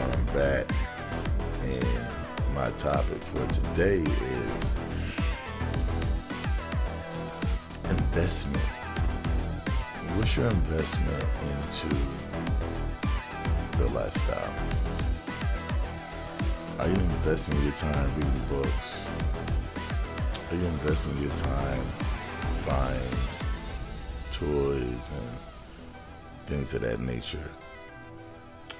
I'm back, and my topic for today is investment. What's your investment into the lifestyle? Are you investing your time reading books? Are you investing your time buying toys and things of that nature?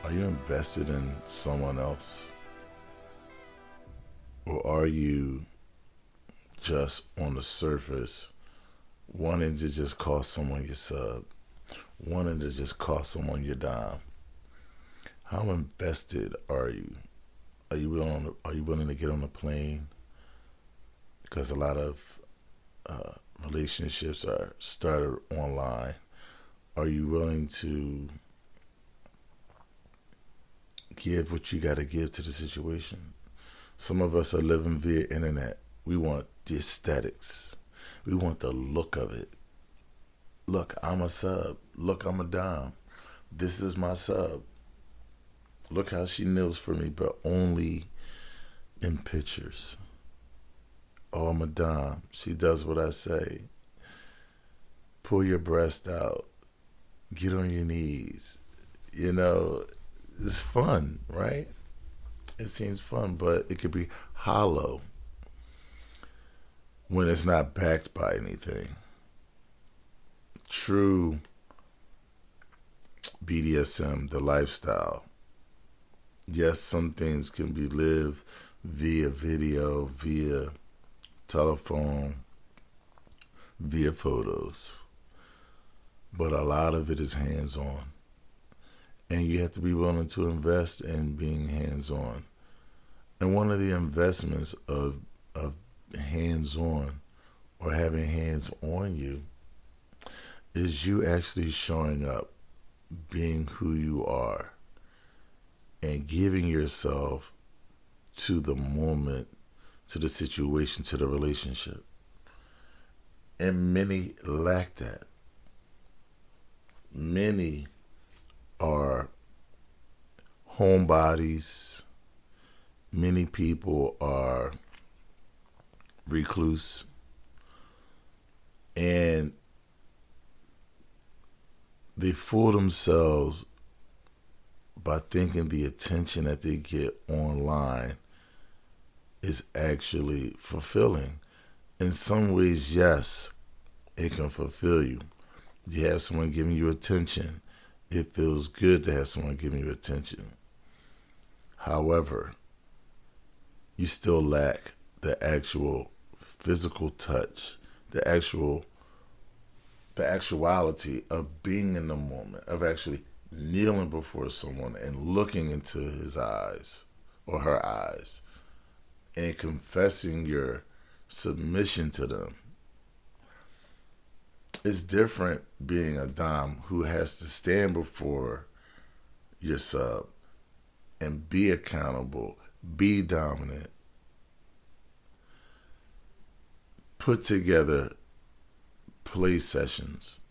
Are you invested in someone else? Or are you just on the surface wanting to just cost someone your sub, wanting to just cost someone your dime? How invested are you? Are you willing to get on a plane? Because a lot of relationships are started online. Are you willing to give what you got to give to the situation? Some of us are living via internet. We want the aesthetics. We want the look of it. Look, I'm a sub. Look, I'm a dime. This is my sub. Look how she kneels for me, but only in pictures. Oh, I'm a dime. She does what I say. Pull your breast out. Get on your knees. It's fun, right? It seems fun, but it could be hollow when it's not backed by anything. True BDSM, the lifestyle. Yes, some things can be lived via video, via telephone, via photos. But a lot of it is hands-on. And you have to be willing to invest in being hands-on. And one of the investments of hands-on or having hands on you is you actually showing up, being who you are, and giving yourself to the moment, to the situation, to the relationship. And many lack that. Many are homebodies. Many people are recluse. And they fool themselves by thinking the attention that they get online is actually fulfilling. In some ways, yes, it can fulfill you. You have someone giving you attention. It feels good to have someone giving you attention. However, you still lack the actual physical touch, the actuality of being in the moment, of actually kneeling before someone and looking into his eyes or her eyes and confessing your submission to them. It's different being a dom who has to stand before your sub and be accountable, be dominant, put together play sessions,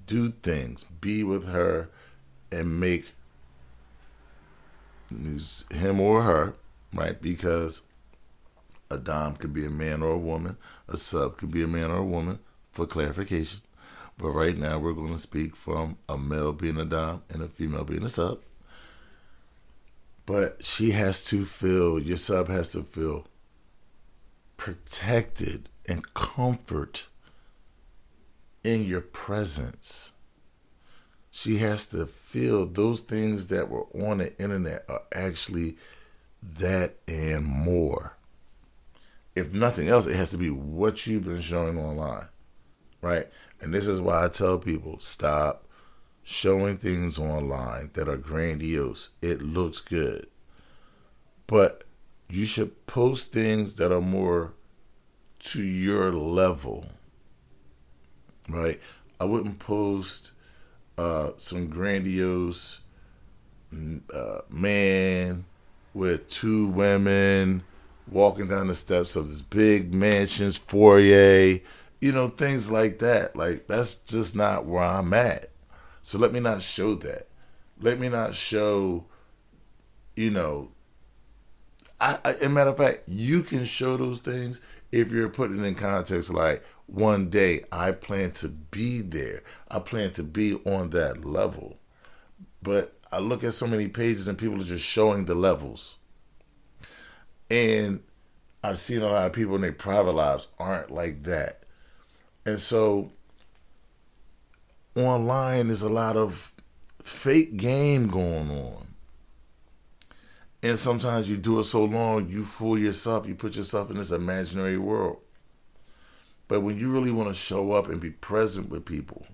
do things, be with her, and make him or her, right? Because a dom could be a man or a woman, a sub could be a man or a woman, for clarification. But right now we're going to speak from a male being a dom and a female being a sub. But your sub has to feel protected and comfort in your presence. She has to feel those things that were on the internet are actually that and more. If nothing else, it has to be what you've been showing online, right? And this is why I tell people, stop showing things online that are grandiose. It looks good. But you should post things that are more to your level, right? I wouldn't post some grandiose man with two women walking down the steps of this big mansion's foyer, things like that. Like, that's just not where I'm at. So let me not show that. Let me not show, you know, as a matter of fact, you can show those things if you're putting it in context like, one day I plan to be there. I plan to be on that level. But I look at so many pages and people are just showing the levels. And I've seen a lot of people in their private lives aren't like that. And so online there's a lot of fake game going on. And sometimes you do it so long, you fool yourself. You put yourself in this imaginary world. But when you really want to show up and be present with people,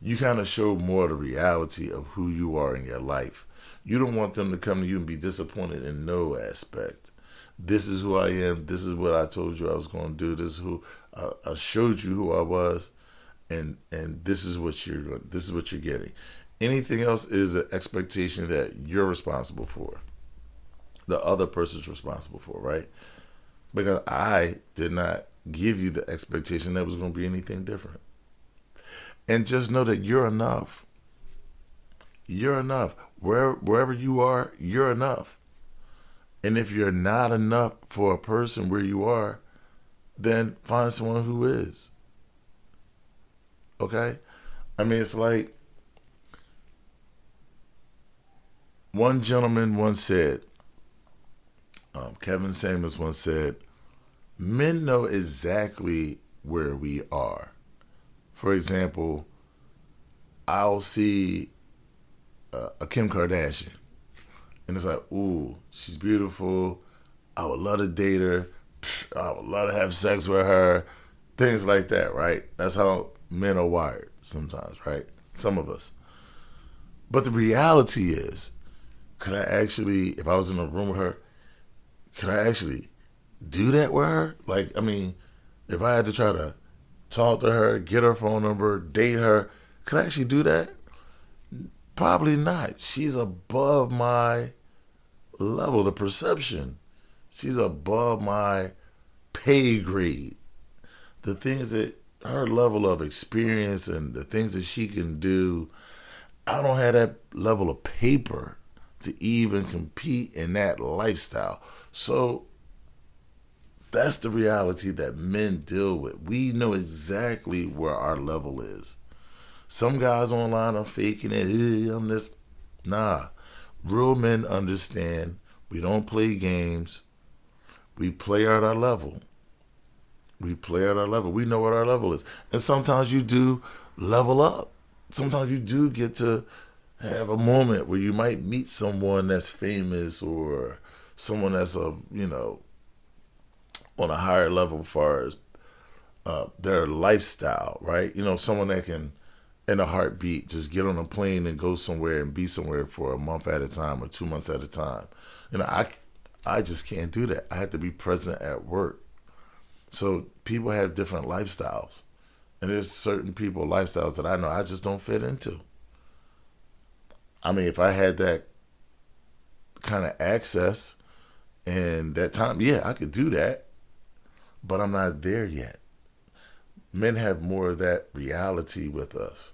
you kind of show more of the reality of who you are in your life. You don't want them to come to you and be disappointed in no aspect. This is who I am. This is what I told you I was going to do. This is who I showed you who I was, and this is what you're getting. Anything else is an expectation that you're responsible for. The other person's responsible for, right? Because I did not give you the expectation that was going to be anything different. And just know that you're enough. You're enough. Wherever you are, you're enough. And if you're not enough for a person where you are, then find someone who is. Okay? I mean, it's like one gentleman once said, Kevin Samuels once said, men know exactly where we are. For example, I'll see a Kim Kardashian, and it's like, ooh, she's beautiful. I would love to date her. I would love to have sex with her. Things like that, right? That's how men are wired sometimes, right? Some of us. But the reality is, could I actually, if I was in a room with her, could I actually do that with her? Like, I mean, if I had to try to talk to her, get her phone number, date her, could I actually do that? Probably not. She's above my level, the perception. She's above my pay grade. The things that her level of experience and the things that she can do, I don't have that level of paper to even compete in that lifestyle. So that's the reality that men deal with. We know exactly where our level is. Some guys online are faking it. Hey, I'm this. Nah. Real men understand we don't play games. We play at our level. We play at our level. We know what our level is. And sometimes you do level up. Sometimes you do get to have a moment where you might meet someone that's famous or someone that's on a higher level as far as their lifestyle, right? Someone that can, in a heartbeat, just get on a plane and go somewhere and be somewhere for a month at a time or 2 months at a time. I just can't do that. I have to be present at work. So people have different lifestyles. And there's certain people lifestyles that I know I just don't fit into. I mean, if I had that kind of access and that time, yeah, I could do that. But I'm not there yet. Men have more of that reality with us.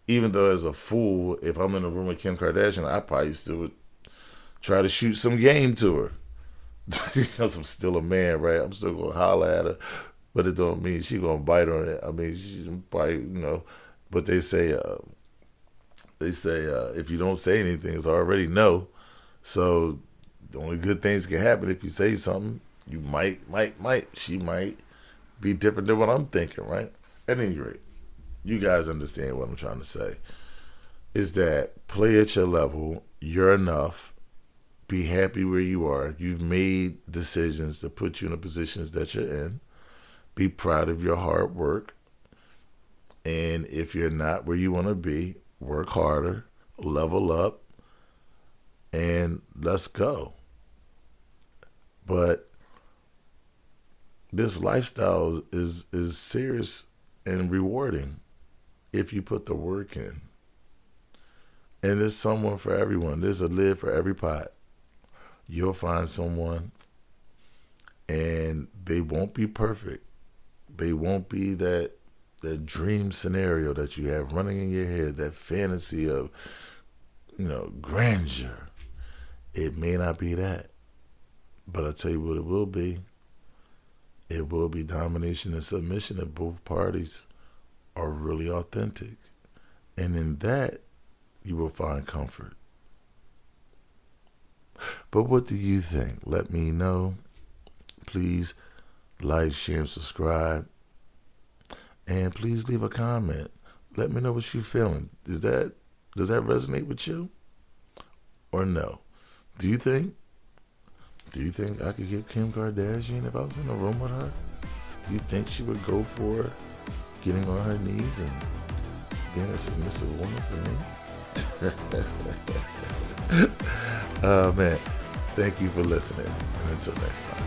Even though as a fool, if I'm in a room with Kim Kardashian, I probably still would try to shoot some game to her. Because I'm still a man, right? I'm still going to holler at her. But it don't mean she's going to bite on it. I mean, she's probably, but they say if you don't say anything, it's already no. So the only good things can happen if you say something. You she might be different than what I'm thinking, right? At any rate, you guys understand what I'm trying to say. Is that play at your level, you're enough, be happy where you are. You've made decisions to put you in the positions that you're in. Be proud of your hard work. And if you're not where you want to be, work harder, level up, and let's go. But this lifestyle is serious and rewarding if you put the work in. And there's someone for everyone. There's a lid for every pot. You'll find someone, and they won't be perfect. They won't be that that dream scenario that you have running in your head, that fantasy of, grandeur. It may not be that, but I'll tell you what it will be. It will be domination and submission if both parties are really authentic. And in that, you will find comfort. But what do you think? Let me know. Please like, share, and subscribe. And please leave a comment. Let me know what you're feeling. Does that resonate with you? Or no? Do you think I could get Kim Kardashian if I was in a room with her? Do you think she would go for getting on her knees and being a submissive woman for me? Oh man, thank you for listening, and until next time.